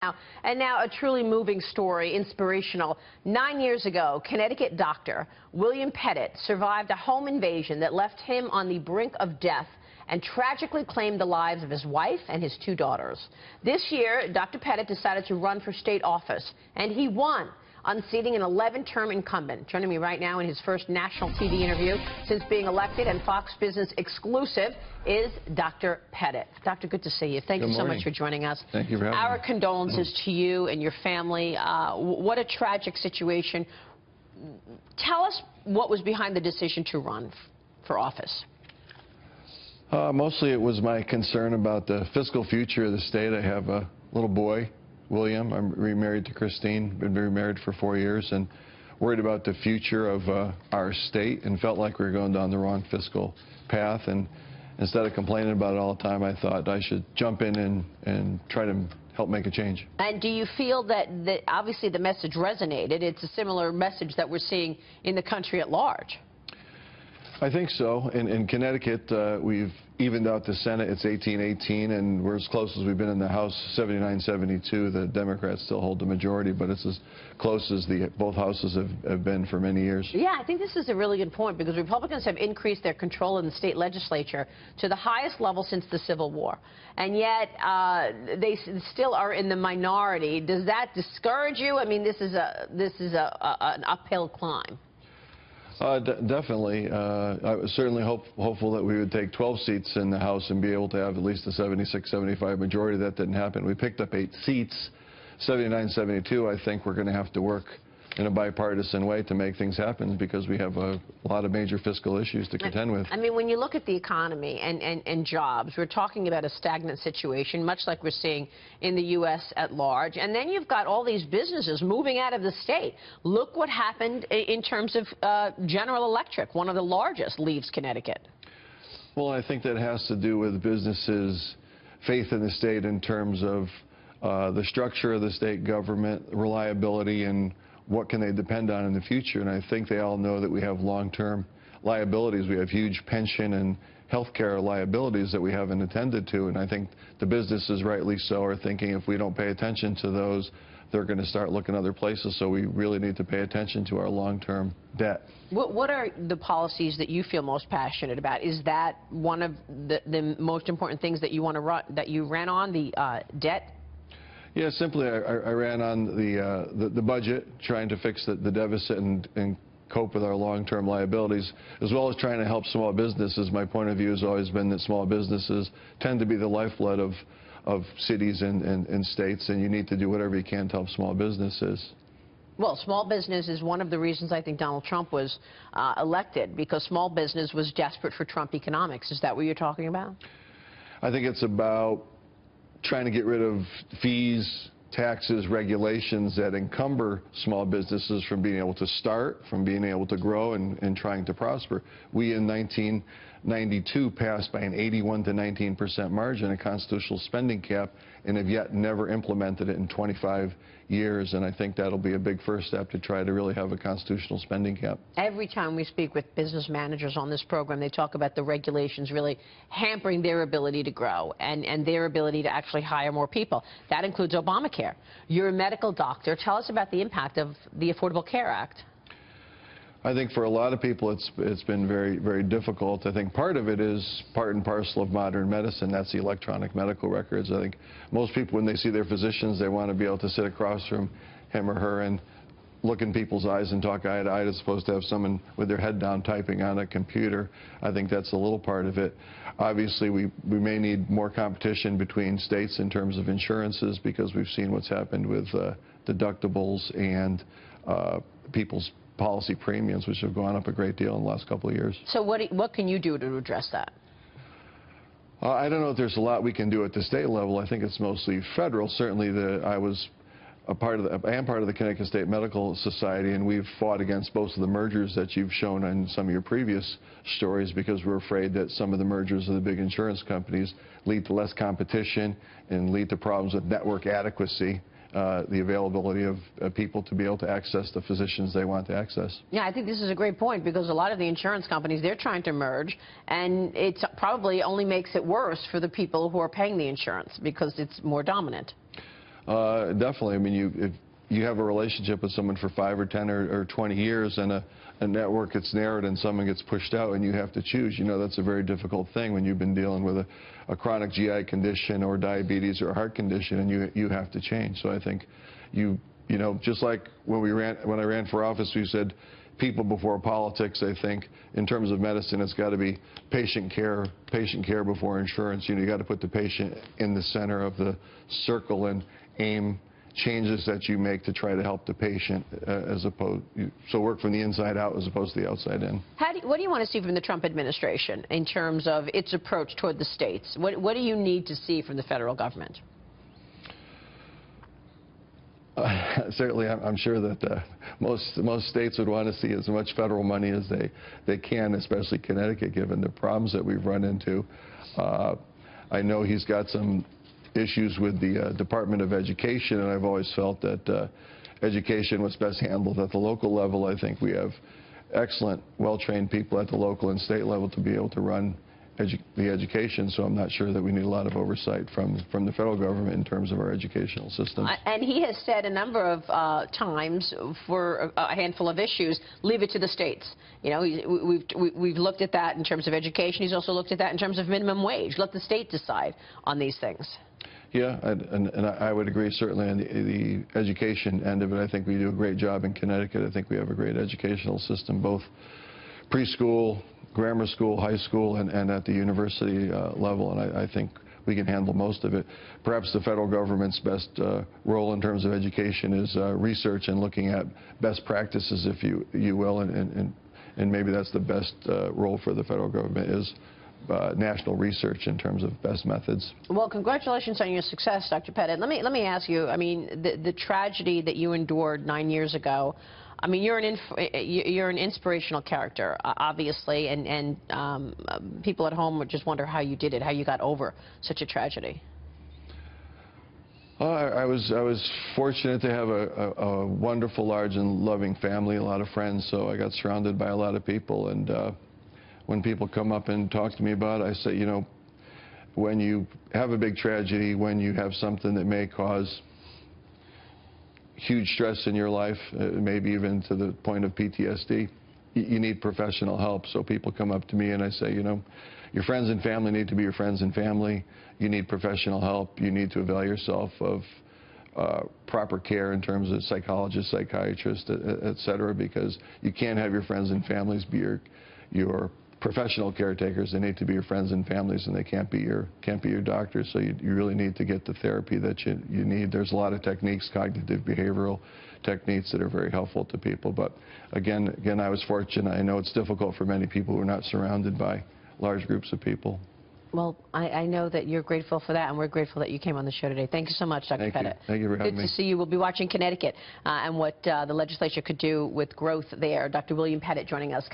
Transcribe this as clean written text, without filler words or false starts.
And now a truly moving story, inspirational. 9 years ago, Connecticut doctor William Petit survived a home invasion that left him on the brink of death and tragically claimed the lives of his wife and his 2 daughters. This year, Dr. Petit decided to run for state office, and he won, unseating an 11-term incumbent. Joining me right now in his first national TV interview since being elected and Fox Business exclusive is Dr. Petit. Doctor, good to see you. Thank you so much for joining us. Thank you for having me. Our condolences to you and your family. What a tragic situation. Tell us what was behind the decision to run for office. Mostly it was my concern about the fiscal future of the state. I have a little boy, William. I'm remarried to Christine, been remarried for 4 years, and worried about the future of our state and felt like we were going down the wrong fiscal path. And instead of complaining about it all the time, I thought I should jump in and try to help make a change. And do you feel that obviously the message resonated? It's a similar message that we're seeing in the country at large. I think so. In Connecticut, we've evened out the Senate. It's 18-18, and we're as close as we've been in the House, 79-72. The Democrats still hold the majority, but it's as close as both houses have been for many years. Yeah, I think this is a really good point, because Republicans have increased their control in the state legislature to the highest level since the Civil War, and yet they still are in the minority. Does that discourage you? I mean, this is an uphill climb. Definitely. I was certainly hopeful that we would take 12 seats in the House and be able to have at least a 76-75 majority. That didn't happen. We picked up 8 seats, 79-72. I think we're going to have to work in a bipartisan way to make things happen, because we have a lot of major fiscal issues to contend with. I mean, when you look at the economy and jobs, we're talking about a stagnant situation, much like we're seeing in the U.S. at large. And then you've got all these businesses moving out of the state. Look what happened in terms of General Electric, one of the largest, leaves Connecticut. Well, I think that has to do with businesses' faith in the state in terms of the structure of the state government, reliability, and what can they depend on in the future. And I think they all know that we have long-term liabilities. We have huge pension and health care liabilities that we haven't attended to. And I think the businesses, rightly so, are thinking if we don't pay attention to those, they're going to start looking other places. So we really need to pay attention to our long-term debt. What are the policies that you feel most passionate about? Is that one of the most important things that you want to run, that you ran on, the debt? Yeah, simply I ran on the budget, trying to fix the deficit and cope with our long-term liabilities, as well as trying to help small businesses. My point of view has always been that small businesses tend to be the lifeblood of cities and states, and you need to do whatever you can to help small businesses. Well, small business is one of the reasons I think Donald Trump was elected, because small business was desperate for Trump economics. Is that what you're talking about? I think it's about trying to get rid of fees, taxes, regulations that encumber small businesses from being able to start, from being able to grow and trying to prosper. We in 1992 passed by an 81 to 19% margin a constitutional spending cap, and have yet never implemented it in 25 years. And I think that'll be a big first step to try to really have a constitutional spending cap. Every time we speak with business managers on this program, they talk about the regulations really hampering their ability to grow and their ability to actually hire more people. That includes Obamacare. You're a medical doctor. Tell us about the impact of the Affordable Care Act. I think for a lot of people it's been very, very difficult. I think part of it is part and parcel of modern medicine. That's the electronic medical records. I think most people, when they see their physicians, they want to be able to sit across from him or her and look in people's eyes and talk eye to eye, as opposed to have someone with their head down typing on a computer. I think that's a little part of it. Obviously, we may need more competition between states in terms of insurances, because we've seen what's happened with deductibles and people's policy premiums, which have gone up a great deal in the last couple of years. So what can you do to address that? I don't know if there's a lot we can do at the state level. I think it's mostly federal. Certainly, I am part of the Connecticut State Medical Society, and we've fought against both of the mergers that you've shown in some of your previous stories, because we're afraid that some of the mergers of the big insurance companies lead to less competition and lead to problems with network adequacy. The availability of people to be able to access the physicians they want to access. Yeah, I think this is a great point, because a lot of the insurance companies, they're trying to merge, and it probably only makes it worse for the people who are paying the insurance, because it's more dominant. Definitely. I mean, if you have a relationship with someone for 5 or 10 or 20 years and a network gets narrowed and someone gets pushed out and you have to choose, you know, that's a very difficult thing when you've been dealing with a chronic GI condition or diabetes or a heart condition and you have to change. So I think you know, just like when I ran for office, we said people before politics. I think in terms of medicine, it's got to be patient care before insurance. You know, you got to put the patient in the center of the circle and aim changes that you make to try to help the patient, so work from the inside out as opposed to the outside in. What do you want to see from the Trump administration in terms of its approach toward the states? What do you need to see from the federal government? Certainly, I'm sure that most states would want to see as much federal money as they can, especially Connecticut, given the problems that we've run into. I know he's got some issues with the Department of Education, and I've always felt that education was best handled at the local level. I think we have excellent, well-trained people at the local and state level to be able to run the education, so I'm not sure that we need a lot of oversight from the federal government in terms of our educational system. And he has said a number of times for a handful of issues, leave it to the states. You know, we've looked at that in terms of education. He's also looked at that in terms of minimum wage. Let the state decide on these things. Yeah, and I would agree certainly on the education end of it. I think we do a great job in Connecticut. I think we have a great educational system, both preschool, grammar school, high school, and at the university level, and I think we can handle most of it. Perhaps the federal government's best role in terms of education is research and looking at best practices, if you will, and maybe that's the best role for the federal government is national research in terms of best methods. Well, congratulations on your success, Dr. Petit. Let me ask you, I mean, the tragedy that you endured 9 years ago, I mean, you're an inspirational character, obviously, and people at home would just wonder how you did it, how you got over such a tragedy. I was fortunate to have a wonderful, large, and loving family, a lot of friends, so I got surrounded by a lot of people, and when people come up and talk to me about it, I say, you know, when you have a big tragedy, when you have something that may cause huge stress in your life, maybe even to the point of PTSD, you need professional help. So people come up to me and I say, you know, your friends and family need to be your friends and family. You need professional help. You need to avail yourself of proper care in terms of psychologists, psychiatrists, et cetera, because you can't have your friends and families be your professional caretakers. They need to be your friends and families, and they can't be your doctors. So you really need to get the therapy that you need. There's a lot of techniques, cognitive behavioral techniques, that are very helpful to people. But again, I was fortunate. I know it's difficult for many people who are not surrounded by large groups of people. Well, I know that you're grateful for that, and we're grateful that you came on the show today. Thank you so much, Dr. Petit. Thank you for having me. Good to see you. We'll be watching Connecticut and what the legislature could do with growth there. Dr. William Petit joining us.